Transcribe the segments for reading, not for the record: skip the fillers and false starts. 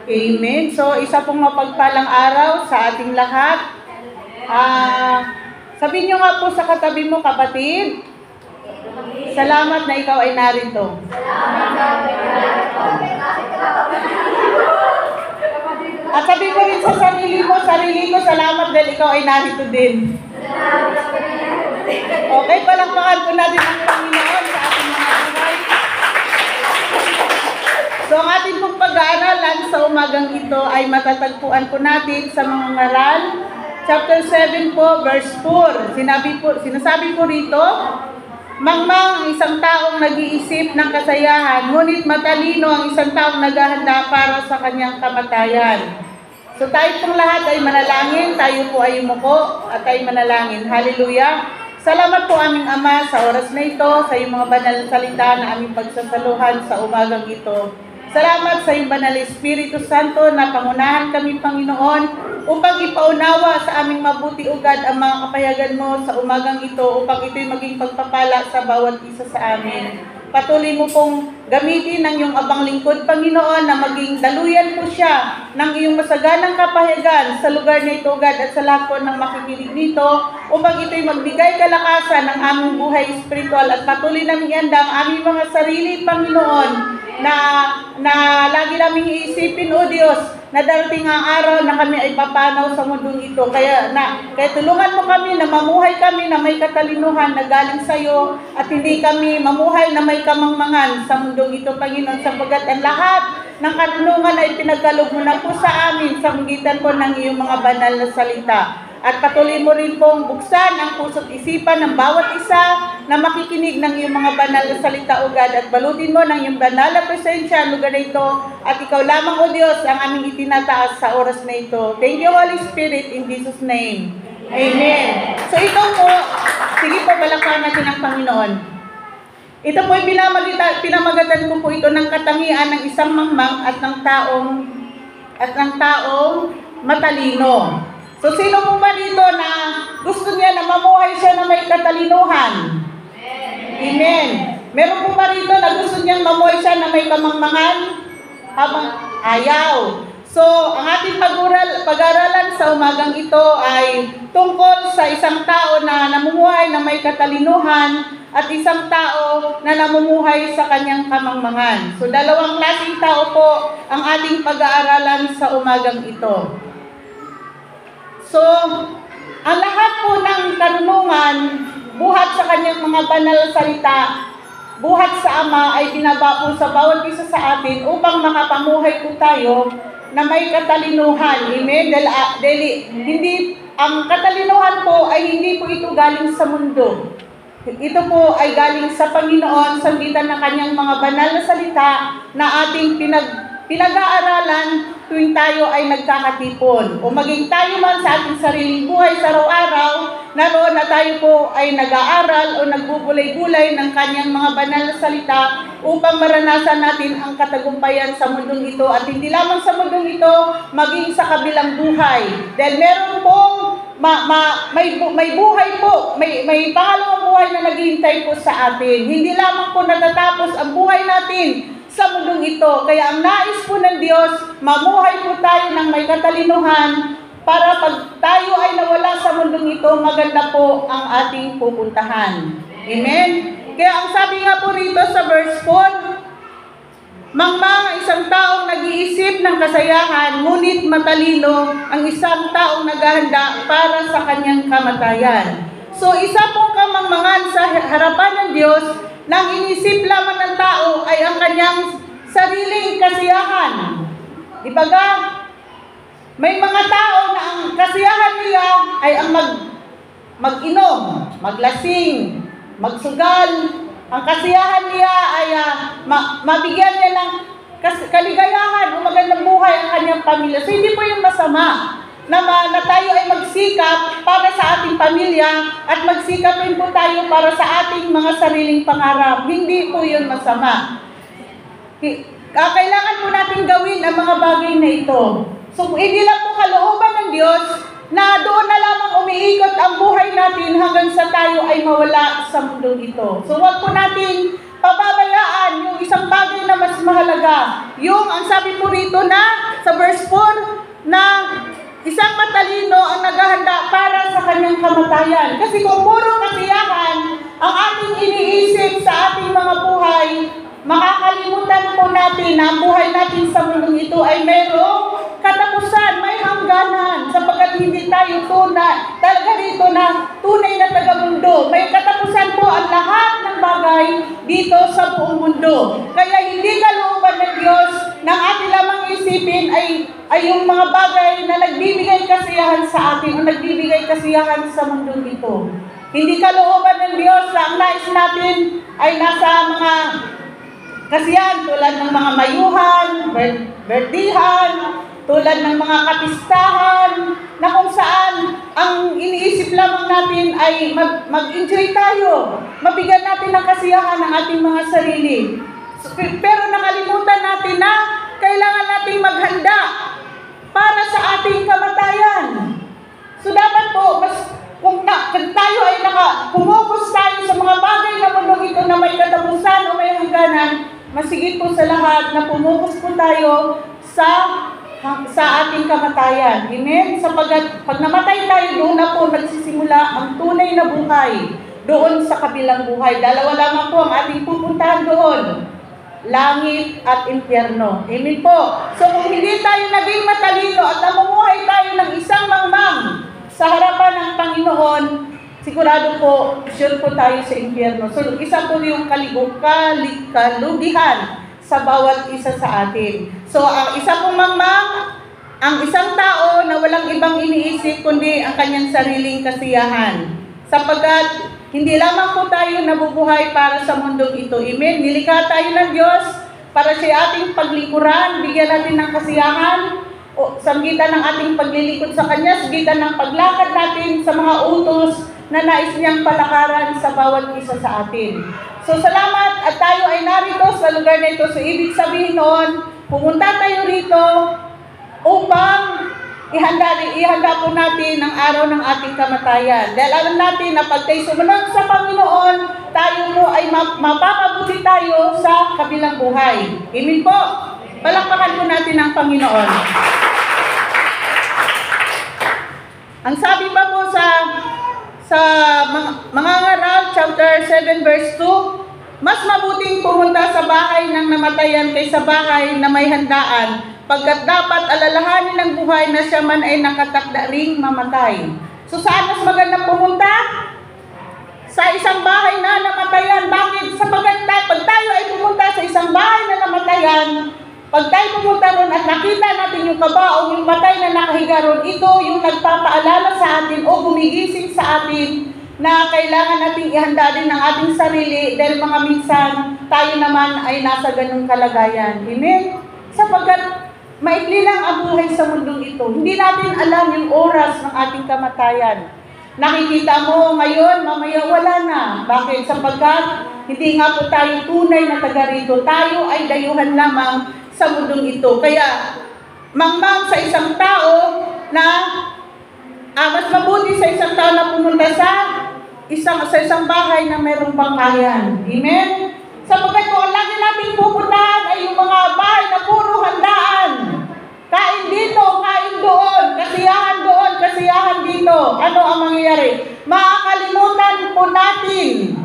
Amen. So, isa pong mapagpalang araw sa ating lahat. Sabihin nyo nga po sa katabi mo, kapatid, salamat na ikaw ay narito. At sabihin ko rin sa sarili ko, salamat dahil ikaw ay narito din. Okay, palakpakan po natin ang Panginoon sa ating mga buhay. So, ang ating pong pag-aaralan sa umagang ito ay matatagpuan po natin sa mga ngaral, chapter 7 po, verse 4. Sinasabi po rito, mangmang ang isang taong nag-iisip ng kasayahan, ngunit matalino ang isang taong naghahanda para sa kanyang kamatayan. So tayo pong lahat ay manalangin, tayo po ay umuko at ay manalangin. Hallelujah! Salamat po aming Ama sa oras na ito, sa iyong mga banal na salita na aming pagsasaluhan sa umagang ito. Salamat sa iyong banal Espiritu Santo na pangunahan kami, Panginoon, upang ipaunawa sa aming mabuti ugad ang mga kapayagan mo sa umagang ito upang ito'y maging pagpapala sa bawat isa sa amin. Patuloy mo pong gamitin ng iyong abang lingkod, Panginoon, na maging daluyan po siya ng iyong masaganang kapayagan sa lugar na ito ugad at sa lahat po ng makikinig nito upang ito'y magbigay kalakasan ng aming buhay espiritual at patuloy namin ihanda ang aming mga sarili, Panginoon, na lagi namin iisipin, O Diyos, na darating ang araw na kami ay papanaw sa mundong ito. Kaya tulungan mo kami na mamuhay kami na may katalinuhan na galing sa iyo at hindi kami mamuhay na may kamangmangan sa mundong ito, Panginoon, sapagkat ang lahat ng katanungan ay pinagkaloob mo na po sa amin sa magitan po ng iyong mga banal na salita. At patuloy mo rin pong buksan ang puso't isipan ng bawat isa na makikinig ng iyong mga banal na salita ugad at balutin mo ng iyong banal na presensya ang lugar na ito at ikaw lamang, O Diyos, ang aming itinataas sa oras na ito. Thank you, Holy Spirit, in Jesus' name. Amen. So ito po, sige po, balakhan natin ang Panginoon. Ito po ay pinamagatan ko po ito ng katangian ng isang mangmang at ng taong matalino. So, sino po ba dito na gusto niya na mamuhay siya na may katalinuhan? Amen. Meron po ba rito na gusto niyang mamuhay siya na may kamangmangan? Habang ayaw. So, ang ating pag-aralan sa umagang ito ay tungkol sa isang tao na namumuhay na may katalinuhan at isang tao na namumuhay sa kanyang kamangmangan. So, dalawang klaseng tao po ang ating pag-aaralan sa umagang ito. So, ang lahat po ng karunungan, buhat sa kanyang mga banal na salita, buhat sa Ama ay binaba po sa bawat isa sa atin upang makapamuhay po tayo na may katalinuhan. Amen? Dahil hindi, ang katalinuhan po ay hindi po ito galing sa mundo. Ito po ay galing sa Panginoon sa gitan ng kanyang mga banal na salita na ating pinag-aaralan tuwing tayo ay nagkakatipon. O maging tayo man sa ating sariling buhay sa araw-araw, naroon na tayo po ay nag-aaral o nagbubulay-bulay ng kanyang mga banal na salita upang maranasan natin ang katagumpayan sa mundong ito at hindi lamang sa mundong ito, maging sa kabilang buhay. Dahil meron pong may buhay po, may pangalawang buhay na naghihintay po sa atin. Hindi lamang po natatapos ang buhay natin sa mundong ito. Kaya ang nais po ng Diyos, mamuhay po tayo ng may katalinuhan para pag tayo ay nawala sa mundong ito, maganda po ang ating pupuntahan. Amen? Kaya ang sabi nga po rito sa verse 4, mangmang isang taong nag-iisip ng kasayahan, ngunit matalino ang isang taong naghahanda para sa kanyang kamatayan. So isa pong kamangmangan sa harapan ng Diyos, nang inisip lamang ng tao ay ang kanyang sariling kasiyahan. Dibaga, may mga tao na ang kasiyahan nila ay ang mag-inom, maglasing, magsugal. Ang kasiyahan niya ay mabigyan niya ng kaligayahan o magandang buhay ang kanyang pamilya. So hindi po yung masama na tayo ay magsikap para sa ating pamilya at magsikap rin po tayo para sa ating mga sariling pangarap. Hindi po yun masama. Kailangan po natin gawin ang mga bagay na ito. So hindi lang po kalooban ng Diyos na doon na lamang umiikot ang buhay natin hanggang sa tayo ay mawala sa mundong ito. So wag po natin pababayaan yung isang bagay na mas mahalaga. Yung ang sabi po rito na sa verse 4 na isang matalino ang naghahanda para sa kanyang kamatayan. Kasi kung puro kasiyahan ang ating iniisip sa ating mga buhay, makakalimutan po natin na ang buhay natin sa mundong ito ay mayroong katapusan, may hangganan, sapagkat hindi tayo talaga rito na tunay na taga-mundo. May katapusan po ang lahat ng bagay dito sa buong mundo. Kaya hindi kalooban ng Diyos ng ating lamang isipin ay yung mga bagay na nagbibigay kasiyahan sa atin o nagbibigay kasiyahan sa mundong ito. Hindi kalooban ng Diyos na ang nais natin ay nasa mga kasiyahan tulad ng mga mayuhan, berdihan, tulad ng mga kapistahan, na kung saan ang iniisip lamang natin ay mag-enjoy tayo, mabigyan natin ng kasiyahan ng ating mga sarili. Pero nakalimutan natin na kailangan nating maghanda para sa ating kamatayan. So dapat po, kung tayo ay pumukus tayo sa mga bagay na mundong ito na may katapusan o may hangganan, masigit po sa lahat na pumukus po tayo sa ating kamatayan. Amen? Sapagkat pag namatay tayo, doon na po nagsisimula ang tunay na buhay doon sa kabilang buhay. Dalawa lamang po ang ating pupuntahan doon. Langit at impyerno. Amen po. So kung hindi tayo naging matalino at namumuhay tayo ng isang mangmang sa harapan ng Panginoon, sigurado po, sure po tayo sa impyerno. So isa po yung kalugihan sa bawat isa sa atin. So ang isa pong mangmang, ang isang tao na walang ibang iniisip kundi ang kanyang sariling kasiyahan. Sapagkat hindi lamang po tayo nabubuhay para sa mundong ito. Amen. Nilikha tayo ng Diyos para siya ating paglikuran, bigyan natin ng kasiyahan, o sa gitan ng ating paglilingkod sa Kanya, sa gitan ng paglakad natin sa mga utos na nais niyang palakaran sa bawat isa sa atin. So salamat at tayo ay narito sa lugar na ito. So ibig sabihin noon, pumunta tayo rito upang ihanda po natin ang araw ng ating kamatayan. Dahil alam natin na pag tayo sumunod sa Panginoon, tayo po ay mapapabuti tayo sa kabilang buhay. Amen po. Palakpakan po natin ang Panginoon. Ang sabi pa po sa mga ngaral, chapter 7, verse 2, mas mabuting pumunta sa bahay ng namatayan kaysa bahay na may handaan, pagkat dapat alalahanin ng buhay na siya man ay nakatakda ring mamatay. So saan mas maganda pumunta? Sa isang bahay na namatayan. Bakit? Sapagkat pag tayo ay pumunta sa isang bahay na namatayan, pag tayo pumunta ron at nakita natin yung kabaong, yung matay na nakahiga ron, ito yung nagpapaalala sa atin o gumigising sa atin na kailangan nating ihanda din ng ating sarili dahil mga minsan tayo naman ay nasa ganung kalagayan. Amen? Sapagkat maikli lang ang buhay sa mundong ito. Hindi natin alam yung oras ng ating kamatayan. Nakikita mo ngayon, mamaya wala na. Bakit? Sapagkat hindi nga po tayo tunay na taga rito. Tayo ay dayuhan lamang sa mundong ito. Kaya, mangmang sa isang tao na mas mabuti sa isang tao na pumunta sa isang bahay na mayroong bangkayan. Amen? Sapagkat kung ang lagi natin pupuntahan ay yung mga bahay na puro handaan. Kain dito, kain doon, kasiyahan dito. Ano ang mangyayari? Makakalimutan po natin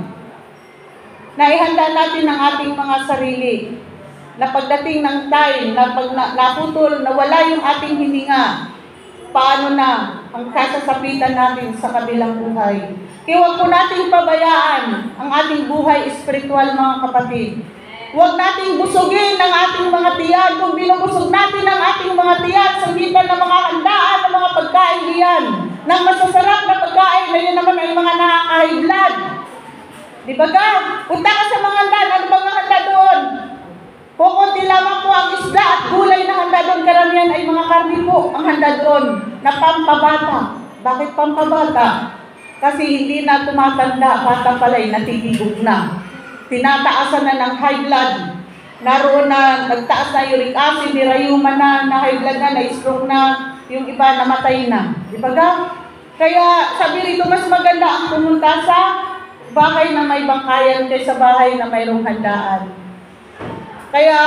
na ihanda natin ang ating mga sarili. Na pagdating ng time, na pag naputol, na wala yung ating hininga, paano na ang kasasapitan natin sa kabilang buhay. Kaya huwag po natin pabayaan ang ating buhay espiritual, mga kapatid. Huwag nating busugin ang ating mga tiyan. Kung binubusog natin ang ating mga tiyan sa gitan ng mga handaan, ng mga pagkain diyan, ng masasarap na pagkain na yun naman ay mga nakaka-high blood. Di ba ka? Punta ka sa mga handaan, ano bang handa doon? Kukunti lamang po ang isda at gulay na handa doon. Karamihan ay mga karni po ang handa doon na pampabata. Bakit pampabata? Kasi hindi na tumatanda, bata pala'y natigigog na. Tinataasan na ng high blood. Naroon na, nagtaas na uric acid, nirayuman na high blood na, na-stroke na, yung iba namatay na. Di ba ga? Kaya sabi rito, mas maganda ang pumunta sa bahay na may bangkayan kaysa bahay na mayroong handaan. Kaya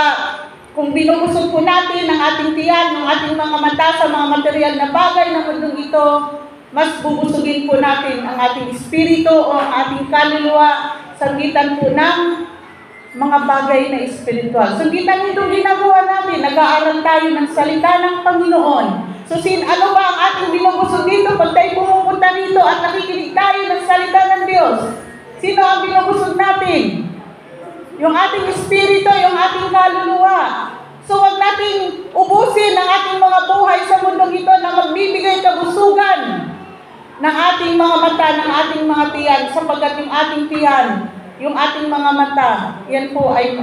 Kung binubusog po natin ang ating tiyan, ang ating mga mata sa mga material na bagay ng mundong ito, mas bubusugin po natin ang ating espiritu o ang ating kaluluwa sa gitan po ng mga bagay na espiritual. So, gitan itong ginagawa natin, nag-aaral tayo ng salita ng Panginoon. So, ano ba ang ating binubusog dito pag tayo pumupunta dito at nakikinig tayo ng salita ng Diyos? Sino ang binubusog natin? Yung ating espiritu, yung ating kaluluwa. So, wag nating ubusin ang ating mga buhay sa mundong ito na magbibigay kabusugan ng ating mga mata, ng ating mga tiyan, sapagkat yung ating tiyan, yung ating mga mata, yan po ay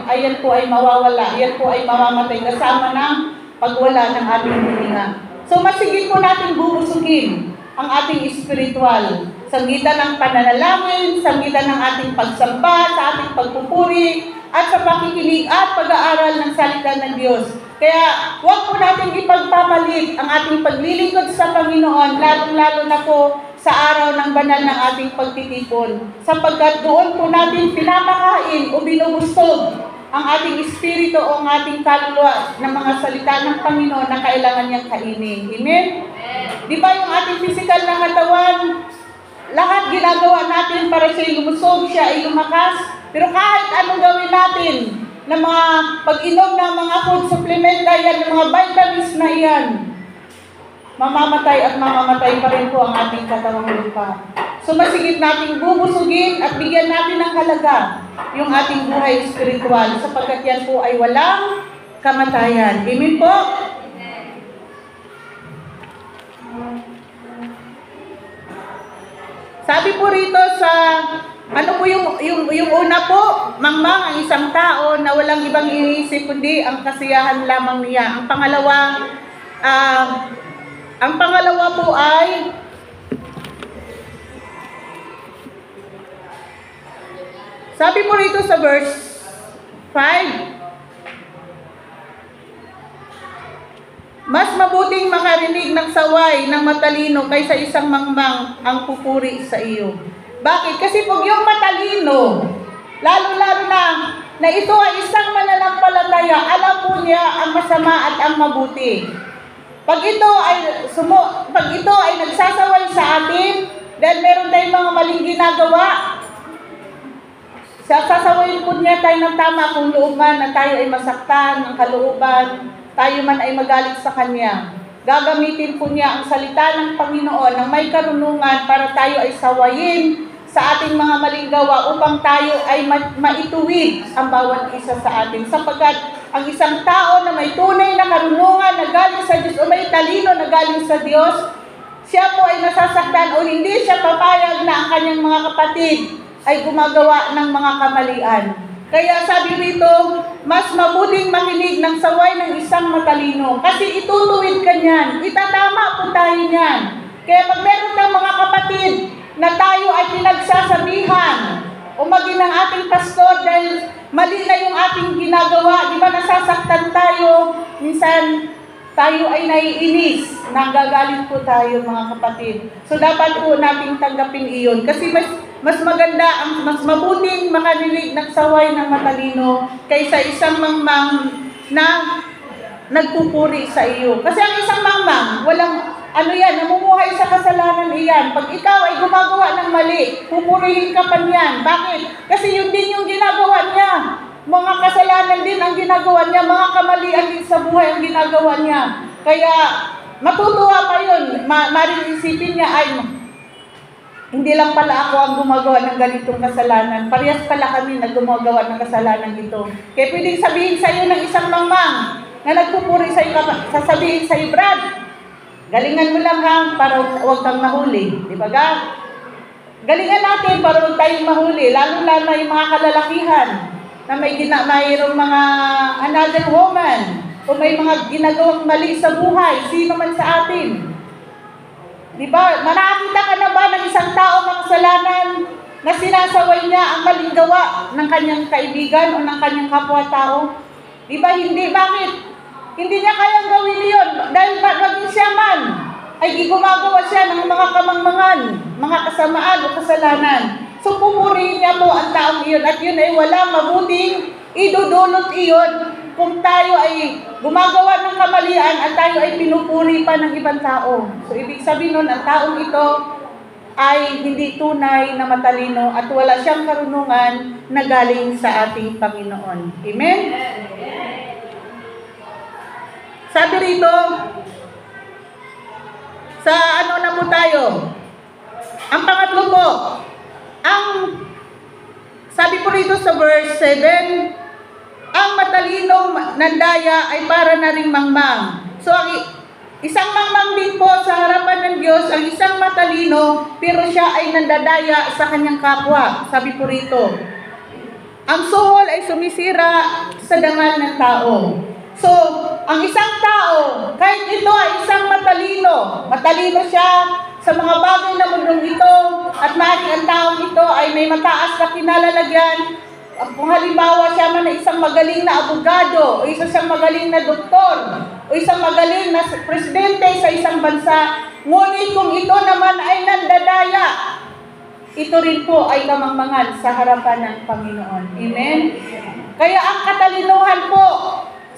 mawawala, yan po ay mamamatay kasama ng pagwala ng ating hininga. So, masigit po natin bubusugin ang ating espiritual sa gitan ng pananalangin, sa gitan ng ating pagsamba, sa ating pagpupuri, at sa pakikinig at pag-aaral ng salita ng Diyos. Kaya, huwag po natin ipagpapalit ang ating paglilingkod sa Panginoon, lalong-lalo na po sa araw ng banal ng ating pagtitipon. Sapagkat doon po natin pinapakain o binubustog ang ating espiritu o ang ating kaluluwa ng mga salita ng Panginoon na kailangan niyang kainin. Amen? Di ba yung ating physical na katawan, lahat ginagawa natin para siya lumusog, siya ay lumakas. Pero kahit anong gawin natin, na mga pag-inom ng mga food supplement na yan, ng mga vitamins na yan, mamamatay at mamamatay pa rin po ang ating katawang lupa. So masigit nating bubusugin at bigyan natin ng halaga yung ating buhay espiritual, sapagkat yan po ay walang kamatayan. Amen po? Sabi po rito sa, ano po yung una po, mangmang ang isang tao na walang ibang iniisip kundi ang kasiyahan lamang niya. Ang pangalawa po ay, sabi po rito sa verse 5, mas mabuting makarinig ng saway ng matalino kaysa isang mangmang ang pupuri sa iyo. Bakit? Kasi pag yung matalino, lalo-lalo na ito ay isang mananampalataya, alam po niya ang masama at ang mabuti. Pag ito ay nagsasaway sa atin, dahil meron tayong mga maling ginagawa, sasawayin po niya tayo ng tama kung loob man na tayo ay masaktan ng kalooban, tayo man ay magalit sa Kanya. Gagamitin po niya ang salita ng Panginoon ng may karunungan para tayo ay sawayin sa ating mga maling gawa upang tayo ay maituwid ang bawat isa sa atin. Sapagkat ang isang tao na may tunay na karunungan na galing sa Diyos o may talino na galing sa Diyos, siya po ay nasasaktan o hindi siya papayag na ang kanyang mga kapatid ay gumagawa ng mga kamalian. Kaya sabi rito, mas mabuting makinig ng saway ng isang matalino. Kasi itutuwid ka niyan. Itatama po tayo niyan. Kaya pag meron ng mga kapatid na tayo ay pinagsasabihan o maging ng ating pastor dahil mali na yung ating ginagawa, di ba nasasaktan tayo, minsan tayo ay naiinis, nagagalit po tayo mga kapatid. So dapat po nating tanggapin iyon. Kasi mas maganda, mas mabuting makarinig ng saway ng matalino kaysa isang mangmang na nagpupuri sa iyo. Kasi ang isang mangmang, walang namumuhay sa kasalanan iyan. Pag ikaw ay gumagawa ng mali, pupurihin ka pa niyan. Bakit? Kasi yun din yung ginagawa niya. Mga kasalanan din ang ginagawa niya, mga kamalian din sa buhay ang ginagawa niya. Kaya matutuwa pa yun. Maring isipin niya, ay, hindi lang pala ako ang gumagawa ng ganitong kasalanan. Parehas pala kami na gumagawa ng kasalanan ito. Kaya pwedeng sabihin sa iyo ng isang mangmang na nagpupuri sa iyo, sasabihin sa iyo, Brad, galingan mo lang ha, para huwag kang mahuli. Di ba ga? Galingan natin para huwag tayong mahuli. Lalo-lalo yung mga kalalakihan na mayroong mga another woman o may mga ginagawang mali sa buhay. Sino man sa atin? Diba? Nakakita ka na ba ng isang tao makasalanan na sinasaway niya ang maling gawa ng kanyang kaibigan o ng kanyang kapwa-tao? Diba? Hindi. Bakit? Hindi niya kayang gawin yun. Dahil maging siya man ay gumagawa siya ng mga kamangmangan, mga kasamaan o kasalanan. So pupurihin niya po ang taong iyon at yun ay wala mabuting idudulot iyon kung tayo ay gumagawa ng kamalian at tayo ay pinupuri pa ng ibang tao. So, ibig sabihin nun, ang taong ito ay hindi tunay na matalino at wala siyang karunungan na galing sa ating Panginoon. Amen? Sabi rito, sa ano na po tayo? Ang pangatlo po, sabi po rito sa verse 7, ang matalinong nandaya ay para na ring mangmang. So, isang mangmang din po sa harapan ng Diyos, ang isang matalino, pero siya ay nandadaya sa kanyang kapwa. Sabi po rito, ang suhol ay sumisira sa dangal ng tao. So, ang isang tao, kahit ito ay isang matalino siya sa mga bagay na mundong ito, at maaaring ang taong ito ay may mataas na kinalalagyan. Kung halimbawa siya man ay isang magaling na abogado, o isang magaling na doktor, o isang magaling na presidente sa isang bansa, ngunit kung ito naman ay nandadaya, ito rin po ay kamangmangan sa harapan ng Panginoon. Amen? Kaya ang katalinuhan po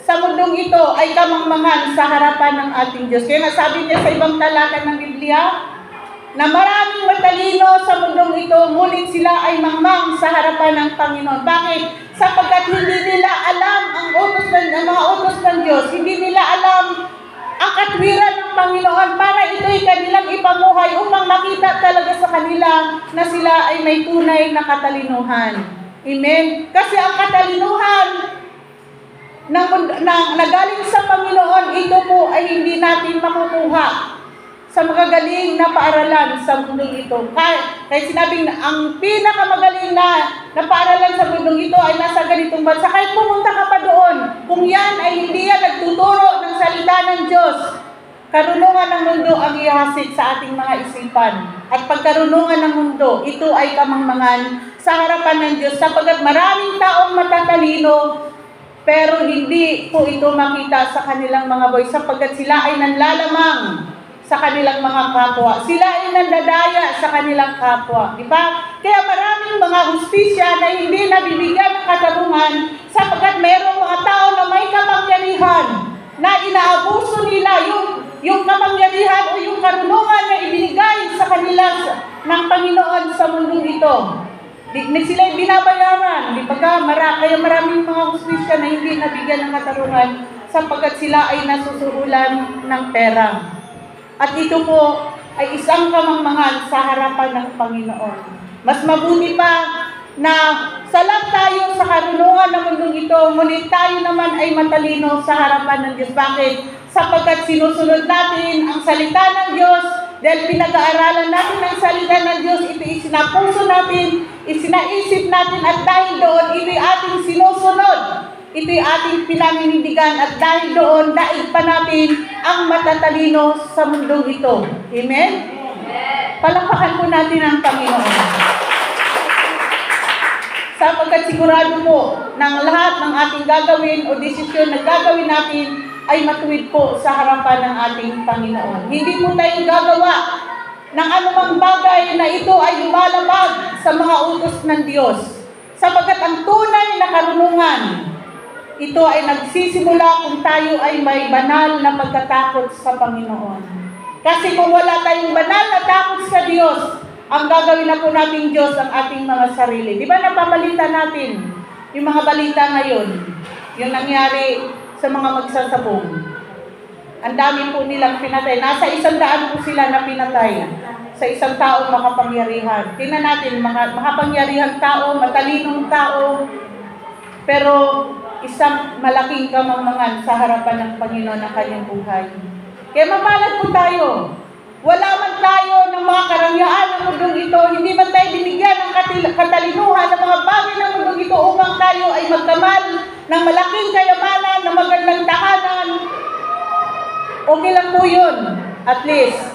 sa mundong ito ay kamangmangan sa harapan ng ating Diyos. Kaya nasabi niya sa ibang talata ng Biblia, na maraming matalino sa mundong ito, ngunit sila ay mangmang sa harapan ng Panginoon. Bakit? Sapagkat hindi nila alam ang mga utos ng Diyos, hindi nila alam ang katwiran ng Panginoon para ito'y kanilang ipamuhay upang makita talaga sa kanila na sila ay may tunay na katalinuhan. Amen? Kasi ang katalinuhan na galing sa Panginoon, ito po ay hindi natin makukuha sa magagaling na paaralan sa mundong ito. Kahit sinabing ang pinakamagaling na paaralan sa mundong ito ay nasa ganitong bansa, kahit pumunta ka pa doon, kung yan ay hindi yan nagtuturo ng salita ng Diyos, karunungan ng mundo ang ihasik sa ating mga isipan. At pagkarunungan ng mundo, ito ay kamangmangan sa harapan ng Diyos, sapagkat maraming taong matatalino, pero hindi po ito makita sa kanilang mga boy, sapagkat sila ay nanlalamang sa kanilang mga kapwa. Sila ay nandadaya sa kanilang kapwa. Di ba? Kaya maraming mga hustisya na hindi nabibigyan ng katarungan sapagkat mayroong mga tao na may kapangyarihan na inaabuso nila yung kapangyarihan o yung karunungan na ibinigay sa kanila ng Panginoon sa mundong ito. Sila ay binabayaran. Di ba? Kaya maraming mga hustisya na hindi nabigyan ng katarungan sapagkat sila ay nasusuhulan ng pera. At ito po ay isang kamangmangan sa harapan ng Panginoon. Mas mabuti pa na salap tayo sa karunungan ng mundong ito, ngunit tayo naman ay matalino sa harapan ng Diyos. Bakit? Sapagkat sinusunod natin ang salita ng Diyos, dahil pinag-aaralan natin ang salita ng Diyos, ito isinapuso natin, isinaisip natin, at dahil doon, ito'y ating sinusunod. Ito'y ating pinaninindigan at dahil doon, daig pa natin ang matatalino sa mundong ito. Amen? Palakpakan po natin ang Panginoon. Sapagkat sigurado po ng lahat ng ating gagawin o desisyon na gagawin natin ay matuwid po sa harapan ng ating Panginoon. Hindi po tayo gagawa ng anumang bagay na ito ay lumalabag sa mga utos ng Diyos. Sapagkat ang tunay na karunungan, ito ay nagsisimula kung tayo ay may banal na pagkatakot sa Panginoon. Kasi kung wala tayong banal na takot sa Diyos, ang gagawin na po nating Diyos ang ating mga sarili. Di ba napabalita natin yung mga balita ngayon? Yung nangyari sa mga magsasabong. Ang dami po nilang pinatay. Nasa 100 po sila na pinatay sa isang taong makapangyarihan. Tingnan natin, makapangyarihang tao, matalinong tao, pero isang malaking kamangmangan sa harapan ng Panginoon ng kanyang buhay. Kaya mapalad po tayo. Wala man tayo ng mga karangyaan ng mundong ito, hindi man tayo binigyan ng katalinuhan ng mga bagay ng mundong ito upang tayo ay magkamal ng malaking kayamanan, ng magandang tahanan. Okay lang po yun. At least,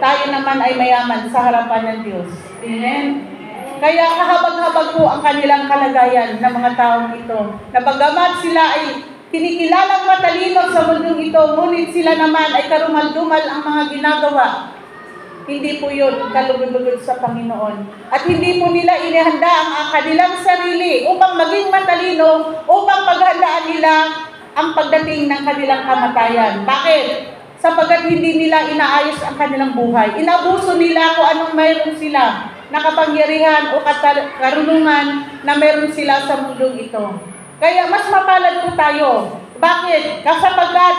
tayo naman ay mayaman sa harapan ng Diyos. Amen? Kaya kahabag-habag po ang kanilang kalagayan ng mga taong ito. Na bagamat sila ay kinikilalang matalino sa mundong ito, ngunit sila naman ay karumal-dumal ang mga ginagawa. Hindi po yun kalugod-lugod sa Panginoon. At hindi po nila inihanda ang kanilang sarili upang maging matalino, upang paghandaan nila ang pagdating ng kanilang kamatayan. Bakit? Sapagkat hindi nila inaayos ang kanilang buhay. Inabuso nila kung anong mayroon sila na kapangyarihan o karunungan na mayroon sila sa mundong ito. Kaya mas mapalad po tayo. Bakit? Sapagkat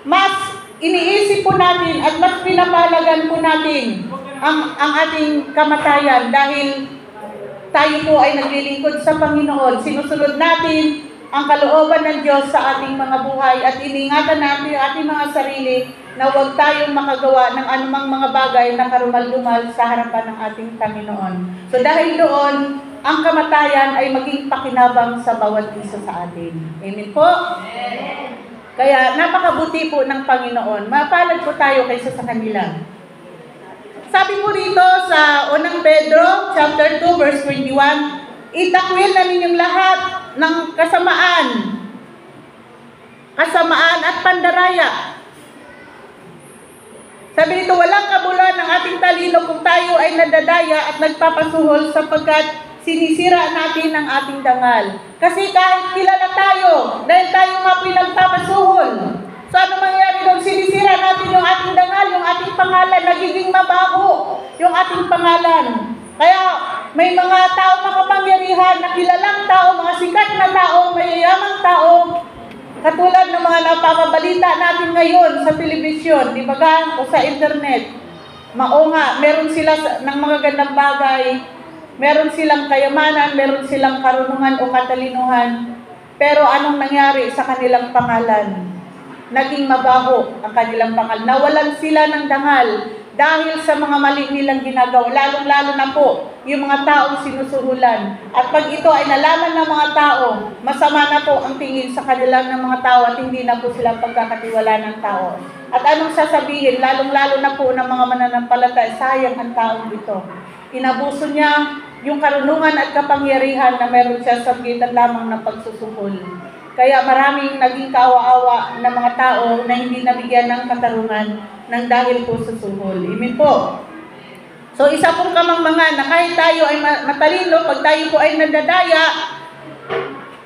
mas iniisip po natin at mas pinapalagan po natin ang ating kamatayan dahil tayo po ay naglilingkod sa Panginoon. Sinusunod natin ang kalooban ng Diyos sa ating mga buhay at iningatan natin ang ating mga sarili na huwag tayong makagawa ng anumang mga bagay na karumal-dumal sa harapan ng ating Panginoon. So dahil doon, ang kamatayan ay maging pakinabang sa bawat isa sa atin. Amen po? Kaya napakabuti po ng Panginoon. Mapalad po tayo kaysa sa kanila. Sabi po dito sa unang Pedro, chapter 2, verse 21, itakwil na ninyong lahat ng kasamaan at pandaraya. Sabi dito, walang kabulan ng ating talino kung tayo ay nadadaya at nagpapasuhol sapagkat sinisira natin ang ating dangal. Kasi kahit kilala tayo, dahil tayo nga pinagpapasuhol, so ano mangyayari doon? Sinisira natin yung ating dangal, yung ating pangalan, nagiging mabaho yung ating pangalan. Kaya may mga tao makapangyarihan na kilalang tao, mga sikat na tao, mayayamang tao, katulad ng mga napapabalita natin ngayon sa telebisyon, di ba o sa internet. Mao nga, meron sila ng mga gandang bagay, meron silang kayamanan, meron silang karunungan o katalinuhan, pero anong nangyari sa kanilang pangalan? Naging mabaho ang kanilang pangalan. Nawalan sila ng dangal dahil sa mga mali nilang ginagawa, lalong-lalo na po yung mga taong sinusuhulan. At pag ito ay nalaman ng mga tao, masama na po ang tingin sa kanila ng mga tao at hindi na po sila pagkakatiwala ng tao. At anong sasabihin, lalong-lalo na po ng mga mananampalataya, sayang ang taong ito. Inabuso niya yung karunungan at kapangyarihan na meron siya sa pagitan lamang ng pagsusuhol. Kaya maraming naging kaawa-awa na mga tao na hindi nabigyan ng katarungan ng dahil po sa suhol. Amen po. So isa pong kamangmangan na kahit tayo ay matalino, pag tayo po ay nandadaya,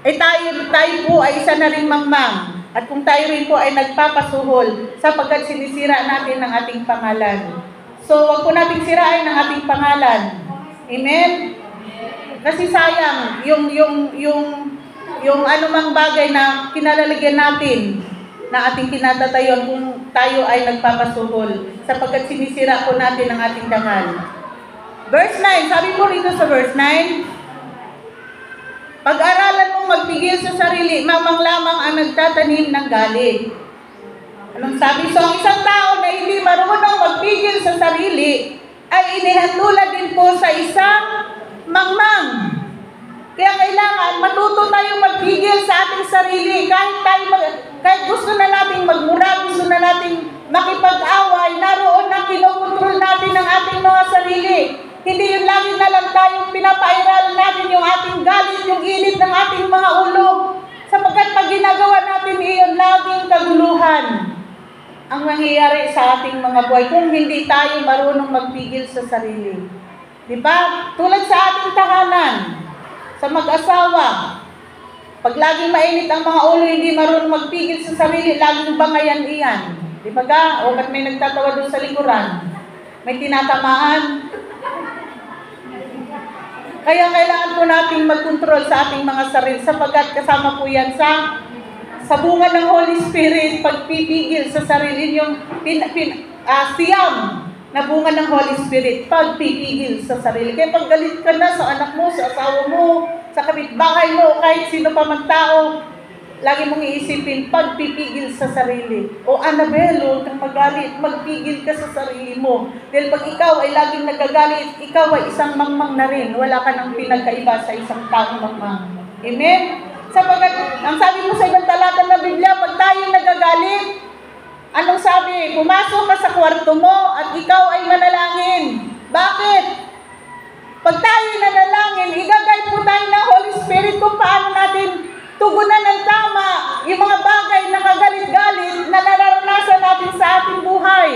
ay tayo po ay isa na rin mangmang. At kung tayo rin po ay nagpapasuhol sapagkat sinisira natin ang ating pangalan. So wag po nating sirain ang ating pangalan. Amen? Kasi sayang yung anumang bagay na kinalalagyan natin na ating kinatatayon kung tayo ay nagpapasuhol sapagkat sinisira po natin ang ating dangal. Verse 9, sabi po rito sa verse 9, pag-aralan mong magpigil sa sarili, mamang lamang ang nagtatanim ng galit. Anong sabi? So ang isang tao na hindi marunong magpigil sa sarili ay inihatulad din po sa isang mangmang. Kaya kailangan matuto tayong magpigil sa ating sarili. Kahit gusto na nating magmura, gusto na nating makipag-away, naroon na kinokontrol natin ang ating mga sarili. Hindi yun lagi na lang tayong pinapairal natin yung ating galit, yung init ng ating mga ulo. Sapagkat pag ginagawa natin iyon, laging kaguluhan ang nangyayari sa ating mga buhay kung hindi tayo marunong magpigil sa sarili. Diba? Tulad sa ating tahanan, sa mag-asawa, pag laging mainit ang mga ulo, hindi marunong magpigil sa sarili, laging bangayan iyan. Di ba ga? O ba't may nagtatawa doon sa likuran? May tinatamaan. Kaya kailangan po nating mag-control sa ating mga sarili sapagkat kasama po yan sa bunga ng Holy Spirit, pagpipigil sa sarili yung siyam na bunga ng Holy Spirit, pagpipigil sa sarili. Kaya pag galit ka na sa anak mo, sa asawa mo, sa kapitbahay mo, kahit sino pa man tao, lagi mong iisipin, pagpipigil sa sarili. O Annabel, huwag kang magalit, magpigil ka sa sarili mo. Dahil pag ikaw ay laging nagagalit, ikaw ay isang mangmang na rin. Wala ka nang pinagkaiba sa isang taong mangmang. Amen? Sapagat, ang sabi mo sa ibang talata ng Biblia, pag tayo nagagalit, anong sabi? Pumasok ka sa kwarto mo at ikaw ay manalangin. Bakit? Pag tayo nanalangin, igagay po tayo ng Holy Spirit kung paano natin tugunan ng tama yung mga bagay na kagalit-galit na nararanasan natin sa ating buhay.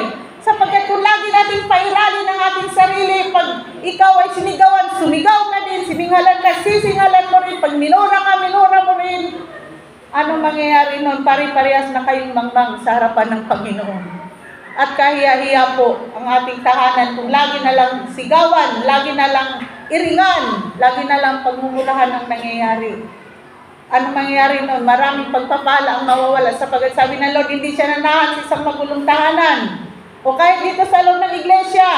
Sapagkat kung lagi natin pairalin ang ating sarili, pag ikaw ay sinigawan, sumigaw ka din, sisingalan mo rin, pag minura ka, minura mo rin, anong mangyayari Panginoon, pare-parehas na kayong mangmang sa harapan ng Panginoon. At kahiya-hiya po ang ating tahanan kung lagi na lang sigawan, lagi na lang iringan, lagi na lang pagmumurahan ang nangyayari. Ano mangyayari noon? Maraming pagpapala ang mawawala sapagkat sabi ng Lord, hindi siya nanahan sa isang magulong tahanan. O kahit dito sa loob ng iglesia,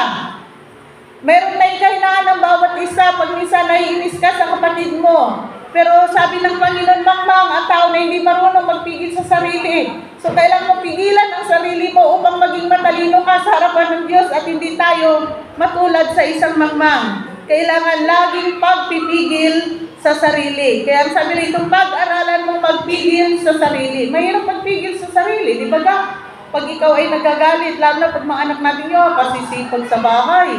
meron tayong kahinaan ng bawat isa. Pag minsan naiinis ka sa kapatid mo. Pero sabi ng Panginoon, mangmang ang tao na hindi marunong magpigil sa sarili. So kailangan mo pigilan ang sarili mo upang maging matalino ka sa harapan ng Diyos at hindi tayo matulad sa isang mangmang. Kailangan laging pagpipigil sa sarili. Kaya ang sabi rito, pag-aralan mo magpigil sa sarili. Mahirap magpigil sa sarili, di ba ka? Pag ikaw ay nagagalit, lalo na pag mga anak natin yun, pasisipag sa bahay,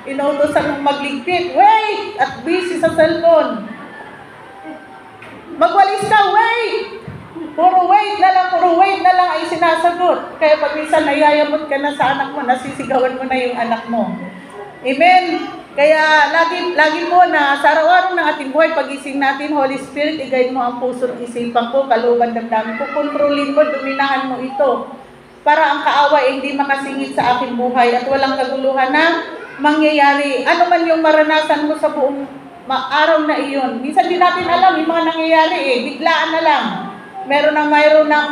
inuutosan mong magligpit, wait! At busy sa cellphone. Magwalis ka, wait! Puro wait na lang ay sinasagot. Kaya pag minsan nayayamot ka na sa anak mo, nasisigawan mo na yung anak mo. Amen? Kaya lagi po na sa araw-araw ng ating buhay, pagising natin, Holy Spirit, i-guide mo ang puso at isipan ko, kalooban damdamin ko, kontrolin mo, dominahan mo ito. Para ang kaaway hindi makasingit sa aking buhay at walang kaguluhan na mangyayari. Ano man yung maranasan mo sa buong araw na iyon. Minsan din natin alam yung mga nangyayari biglaan na lang. Mayroon ng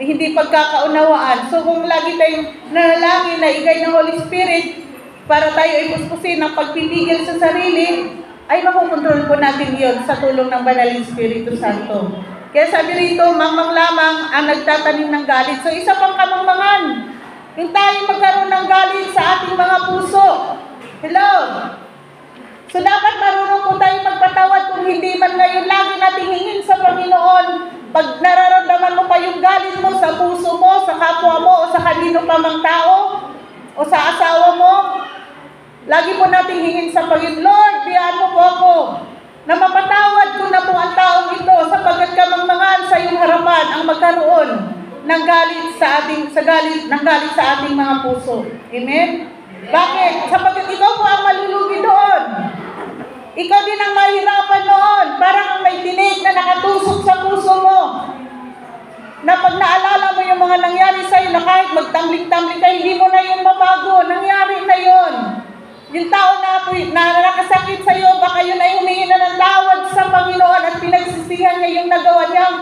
hindi pagkakaunawaan. So kung lagi tayong nanalangin na i-guide ng Holy Spirit, para tayo ay puspusin ng pagpipigil sa sarili, ay makukontrol po natin yon sa tulong ng Banal Espiritu Santo. Kaya sabi rito, mangmang lamang ang nagtatanim ng galit. So isa pang kamangmangan, yung tayo magkaroon ng galit sa ating mga puso. Hello? So dapat marunong po tayo magpatawad kung hindi man ngayon lagi nating hingin sa Panginoon. Pag nararamdaman mo pa yung galit mo sa puso mo, sa kapwa mo, o sa kanino pa mang tao, o sa asawa mo, lagi po nating hingin sa Panginoon, Lord, biyaan mo po ako na mapatawad ko na po ang taong ito sapagkat kamangmangan sa iyong harapan ang magkaroon ng galit sa ating mga puso. Amen? Bakit? Sapagkat ikaw po ang malulugi doon. Ikaw din ang mahirapan noon. Parang ang may tinik na nakatusok sa puso mo. Na pag naalala mo yung mga nangyari sa'yo na kahit magtambling-tambling ka, hindi mo na yun mabago. Nangyari na yun. Yung tao na nakasakit sa'yo, baka yun ay humingi na ng tawad sa Panginoon at pinagsisihan niya yung nagawa niyang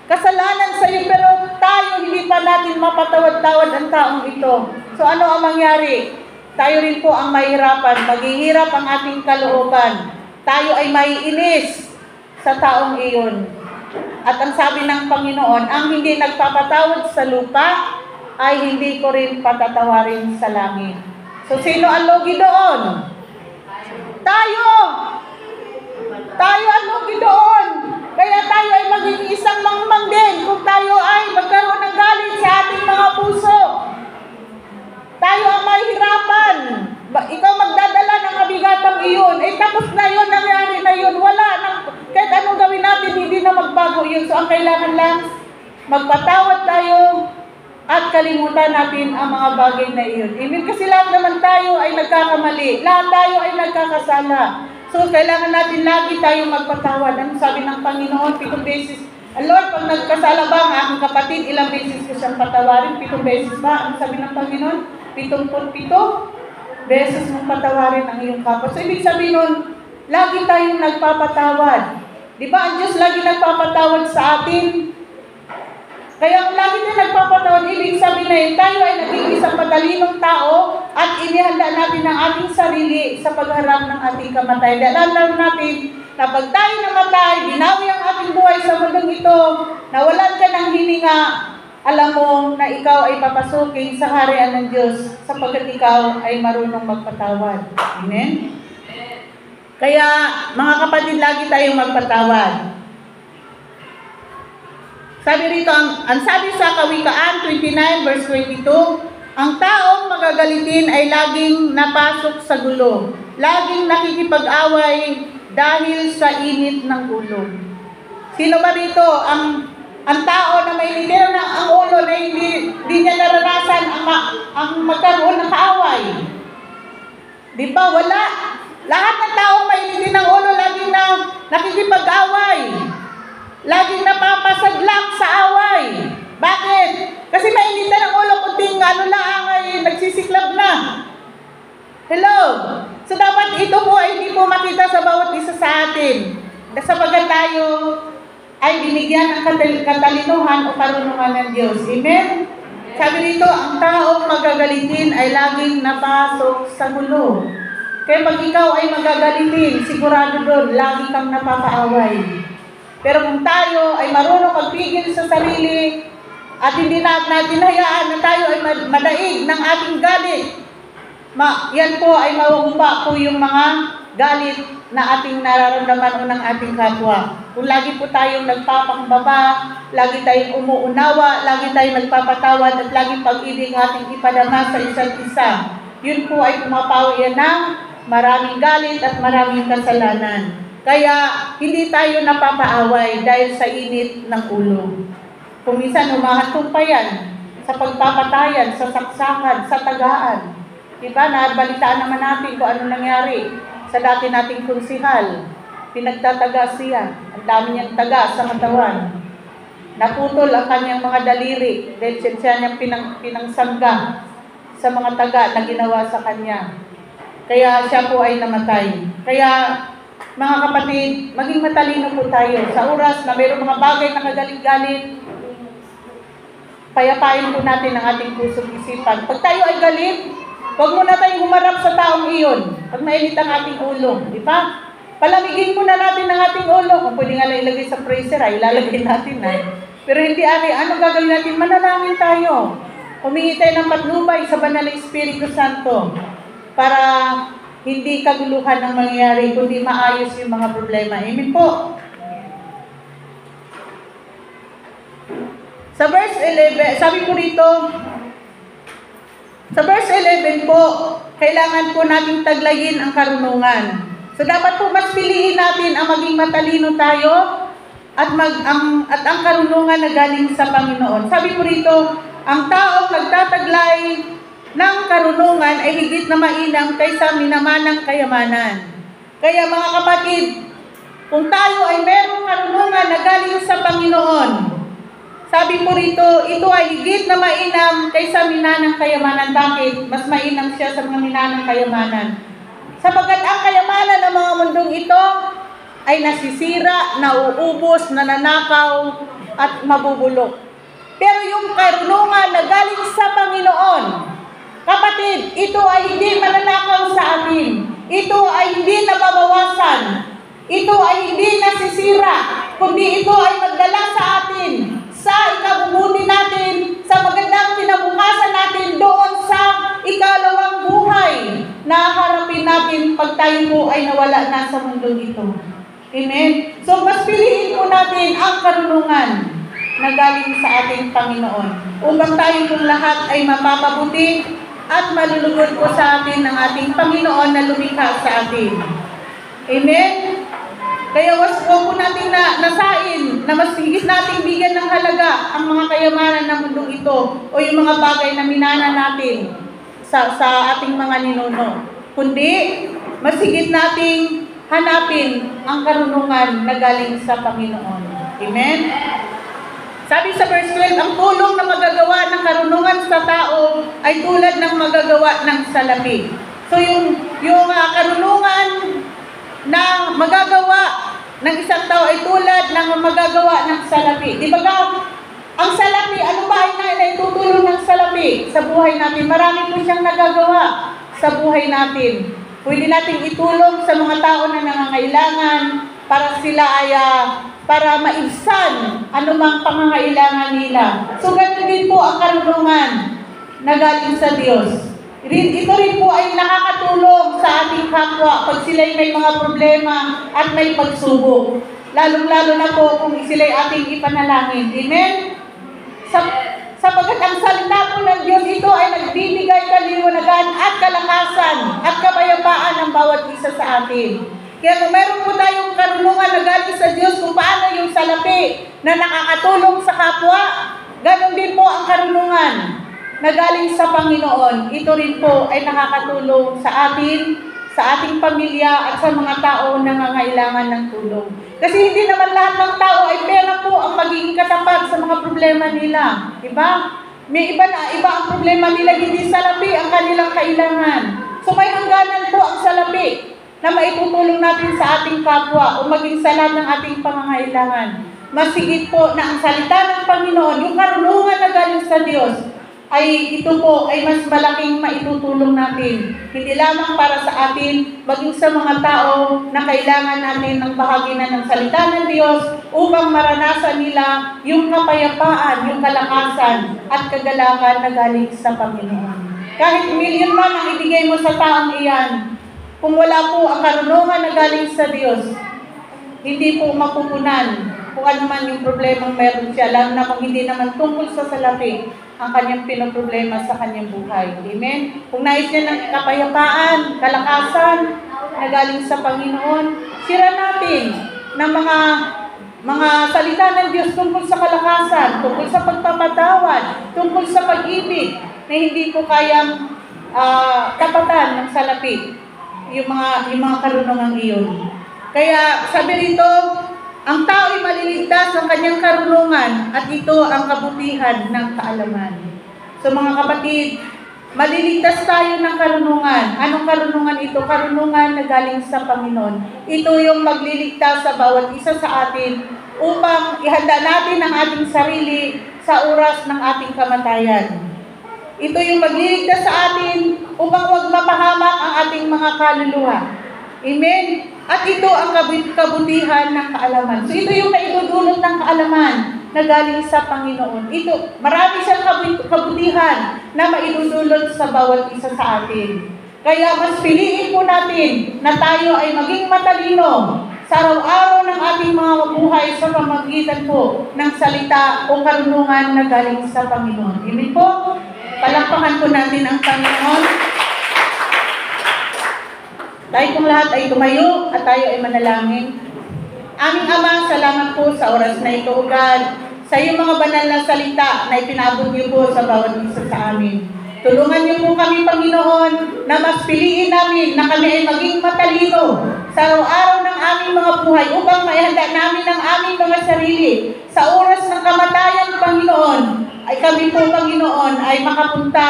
kasalanan sa'yo. Pero tayo, hindi pa natin mapatawad-tawad ang taong ito. So ano ang mangyari? Tayo rin po ang mahirapan. Maghihirap ang ating kalooban. Tayo ay maiinis sa taong iyon. At ang sabi ng Panginoon, ang hindi nagpapatawad sa lupa ay hindi ko rin patatawarin sa langit. So, sino ang lugi doon? Tayo! Tayo ang lugi doon. Kaya tayo ay maging isang mangmang din kung tayo ay magkaroon ng galit sa ating mga puso. Tayo ang mahirapan. Ikaw magdadala ng kabigatang iyon. Tapos na yun, nangyari na yun. Wala nang, kahit anong gawin natin, hindi na magbago yun. So, ang kailangan lang, magpatawad tayo at kalimutan natin ang mga bagay na iyon. Amen? Kasi lahat naman tayo ay nagkakamali. Lahat tayo ay nagkakasala. So, kailangan natin lagi tayong magpatawad. Ano sabi ng Panginoon? 7 beses. Lord, pag nagkasala ba ang aking kapatid, ilang beses ko siyang patawarin? 7 beses ba? Ano sabi ng Panginoon? 77 beses mong patawarin ang iyong kapwa. So, ibig sabihin nun, lagi tayong nagpapatawad. Di ba? Ang Diyos lagi nagpapatawad sa atin. Kaya kung lagi tayo nagpapatawad, ibig sabihin na yun, tayo ay naging isang matalinong tao at inihanda natin ang ating sarili sa pagharap ng ating kamatayan. Alam natin na pag tayo namatay, binawi ang ating buhay sa mundong ito, nawalan ka ng hininga, alam mo na ikaw ay papasukin sa harian ng Diyos sapagkat ikaw ay marunong magpatawad. Amen? Kaya, mga kapatid, lagi tayong magpatawad. Sabi rito, ang sabi sa Kawikaan 29 verse 22, ang taong magagalitin ay laging napasok sa gulo, laging nakikipag-away dahil sa init ng ulo. Sino ba rito ang tao na may litero ng ang ulo na hindi niya naranasan ang magkaroon ng kaaway? Di ba? Wala. Lahat ng tao may litero ng ulo laging nakikipag-away. laging napapasadlak sa away. Bakit? Kasi mainitan ang ulo, kunting lang ay nagsisiklab na. Hello? So dapat ito po ay hindi po makita sa bawat isa sa atin. Sapagat tayo ay binigyan ng katalinuhan o karunungan ng Diyos. Amen? Sabi dito, ang taong magagalitin ay laging napasok sa gulo. Kaya pag ikaw ay magagalitin, sigurado doon, lagi kang napapaaway. Pero kung tayo ay marunong magpigil sa sarili at hindi natin hayaan na tayo ay madaig ng ating galit, yan po ay mauumpa po yung mga galit na ating nararamdaman o ng ating kapwa. Kung lagi po tayong nagpapakumbaba, lagi tayong umuunawa, lagi tayong nagpapatawad at lagi pag-ibig ating ipadama sa isa't isa, yun po ay pumapawi yan ng maraming galit at maraming kasalanan. Kaya hindi tayo napapaaway dahil sa init ng ulo. Kung minsan humahantong pa yan sa pagpapatayan, sa saksakan, sa tagaan. Diba? Nabalitaan naman natin kung ano nangyari sa dati nating konsihal. Pinagtataga siya. Ang dami niyang taga sa katawan. Naputol ang kanyang mga daliri dahil siya niyang pinangsangga sa mga taga na ginawa sa kanya. Kaya siya po ay namatay. Kaya mga kapatid, maging matalino po tayo. Sa oras na mayroong mga bagay na kagalit-galit, payapain po natin ang ating puso't isipan. Pag tayo ay galit, huwag muna tayong humarap sa taong iyon. Pag mainit ang ating ulo, di ba? Palamigin muna natin ang ating ulo. Kung pwede nga lang ilagay sa freezer, ay ilalagay natin na. Pero hindi anong gagawin natin? Manalangin tayo. Humingi tayo ng patnubay sa banal na Espiritu Santo para hindi kaguluhan ang mangyayari, kundi maayos yung mga problema. Amen po. Sa verse 11, sabi po rito, sa verse 11 po, kailangan po nating taglayin ang karunungan. So dapat po mas piliin natin ang maging matalino tayo at ang karunungan na galing sa Panginoon. Sabi po rito, ang taong nagtataglay ng karunungan ay higit na mainam kaysa minamanang kayamanan. Kaya mga kapatid, kung tayo ay merong karunungan na galing sa Panginoon, sabi po rito, ito ay higit na mainam kaysa minanang kayamanan. Bakit? Mas mainam siya sa mga minanang kayamanan. Sapagat ang kayamanan ng mga mundong ito ay nasisira, nauubos, nananakaw, at mabubulok. Pero yung karunungan na galing sa Panginoon, kapatid, ito ay hindi mananakaw sa atin. Ito ay hindi nababawasan. Ito ay hindi nasisira, kundi ito ay magdala sa atin sa ikabubuti natin, sa magandang kinabukasan natin doon sa ikalawang buhay na harapin natin pag tayo po ay nawala na sa mundong ito. Amen? So, mas piliin po natin ang karunungan na galing sa ating Panginoon upang tayo pong lahat ay mapapabuti at malulugod po sa atin ng ating Panginoon na lumikha sa atin. Amen? Kaya huwag po natin nasain na mas higit nating bigyan ng halaga ang mga kayamanan ng mundong ito o yung mga bagay na minana natin sa ating mga ninuno. Kundi, mas higit nating hanapin ang karunungan na galing sa Panginoon. Amen? Sabi sa verse 12, ang tulong na magagawa ng karunungan sa tao ay tulad ng magagawa ng salapi. So yung karunungan na magagawa ng isang tao ay tulad ng magagawa ng salapi. Di ba ang salapi, ano ba ay naitutulong ng salapi sa buhay natin? Marami po siyang nagagawa sa buhay natin. Pwede nating itulong sa mga tao na nangangailangan para sila ay para maibsan anumang pangangailangan nila. So ganun din po ang karunungan na galing sa Diyos. Ito rin po ay nakakatulong sa ating kapwa pag sila'y may mga problema at may pagsubok. Lalong-lalo na po kung sila'y ating ipanalangin. Amen? Sapagat ang salita po ng Diyos, ito ay nagbibigay kaliwanagan at kalakasan at kapayapaan ng bawat isa sa atin. Kaya kung mayroon po tayong karunungan na galing sa Diyos kung paano yung salapi na nakakatulong sa kapwa, ganon din po ang karunungan na galing sa Panginoon. Ito rin po ay nakakatulong sa atin, sa ating pamilya at sa mga tao na nangangailangan ng tulong. Kasi hindi naman lahat ng tao ay pera po ang magiging katapat sa mga problema nila. Diba? May iba ang problema nila, hindi salapi ang kanilang kailangan. So may hangganan po ang salapi na maitutulong natin sa ating kapwa o maging salat ng ating pangangailangan. Masigit po na ang salita ng Panginoon, yung karunungan na galing sa Diyos, ay ito po ay mas malaking maitutulong natin. Hindi lamang para sa atin, maging sa mga tao na kailangan natin ng bahagi na ng salita ng Diyos upang maranasan nila yung kapayapaan, yung kalakasan at kagalakan na galing sa Panginoon. Kahit milyon man ang ibigay mo sa taong iyan, kung wala po ang karunungan na galing sa Diyos, hindi po mapupunan kung ano man yung problemang meron siya, lalo na kung hindi naman tungkol sa salapi ang kanyang pinoproblema sa kanyang buhay. Amen? Kung nais niya ng kapayapaan, kalakasan na galing sa Panginoon, sira natin ng mga salita ng Diyos tungkol sa kalakasan, tungkol sa pagpapatawad, tungkol sa pag-ibig, na hindi po kayang tapatan ng salapi, yung mga karunungang iyon. Kaya sabi rito, ang tao ay maliligtas ng kanyang karunungan at ito ang kabutihan ng kaalaman. So mga kapatid, maliligtas tayo ng karunungan. Anong karunungan ito? Karunungan na galing sa Panginoon. Ito yung magliligtas sa bawat isa sa atin upang ihanda natin ang ating sarili sa oras ng ating kamatayan. Ito yung magliligtas sa atin upang huwag mapahamak ang ating mga kaluluwa. Amen? At ito ang kabutihan ng kaalaman. So ito yung naidudulot ng kaalaman na galing sa Panginoon. Ito, marami siyang kabutihan na maidudulot sa bawat isa sa atin. Kaya mas piliin po natin na tayo ay maging matalino sa araw-araw ng ating mga buhay sa pamamagitan po ng salita o karunungan na galing sa Panginoon. Amen po? Palakpakan po natin ang Panginoon. Tayo pong lahat ay tumayo at tayo ay manalangin. Aming Ama, salamat po sa oras na ito, O God, sa iyong mga banal na salita na ipinabot niyo po sa bawat isa sa amin. Tulungan niyo po kami, Panginoon, na mas piliin namin na kami ay maging matalino sa araw-araw ng aming mga buhay upang maihanda namin ang aming mga sarili sa oras ng kamatayan, Panginoon. Ay kami po, Panginoon, ay makapunta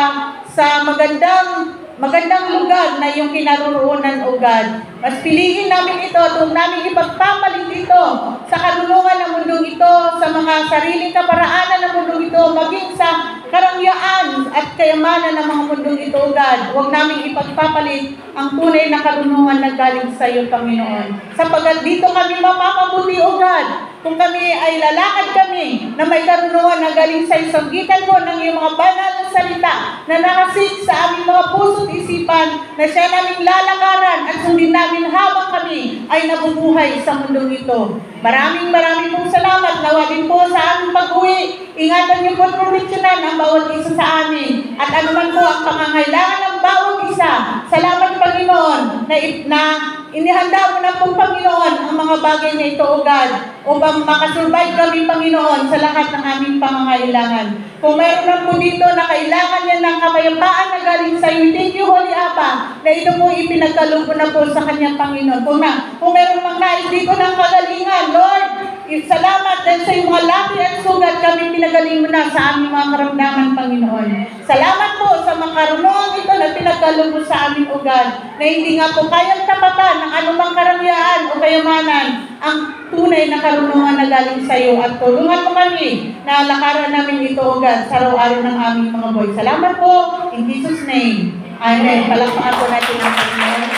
sa magandang lugar na iyong kinaroroonan, O God. Mas piliin namin ito at huwag namin ipagpapalit ito sa kanunungan ng mundong ito, sa mga sariling kaparaanan ng mundong ito, maging sa karangyaan at kayamanan ng mga mundong ito, O God. Huwag namin ipagpapalit ang tunay na kanunungan na galing sa iyo, Panginoon. Sapagat dito kami mapapabuti, O God, kung kami ay lalakad kami na may karunungan na galing sa isang gitan po ng iyong mga banal na salita na nakasik sa aming mga puso at isipan na siya naming lalakaran at sundin namin habang kami ay nabubuhay sa mundong ito. Maraming pong salamat. Nawa din po sa aming pag-uwi. Ingatan niyo po at proteksyonan ang bawat isa sa amin. At anuman po ang pangangailangan ng bawat isa. Salamat, Panginoon, na inihanda mo na po, Panginoon, ang mga bagay na ito, O God, upang makasurvive kami, Panginoon, sa lahat ng aming pangangailangan. Kung mayroon na po dito na kailangan niya ng kapayapaan na galing sa iyo, thank you, Holy Abba, na ito po ipinagkaloob na po sa kanyang Panginoon. Kung mayroon mang nais dito ng kagalingan, Lord, salamat dahil sa iyong mga lapi at sugat kami pinagaling mo na sa aming mga karamdaman, Panginoon. Salamat po sa mga karunungan ito na pinagkaloob mo sa amin, O God, na hindi nga po kayang tapatan ng anumang karangyaan o kayamanan ang tunay na karunungan na galing sa iyo. At tulungan mo kami na lakaran namin ito, O God, sa araw-araw ng aming mga buhay. Salamat po. In Jesus' name. Amen. Palakpakan po natin ang Panginoon.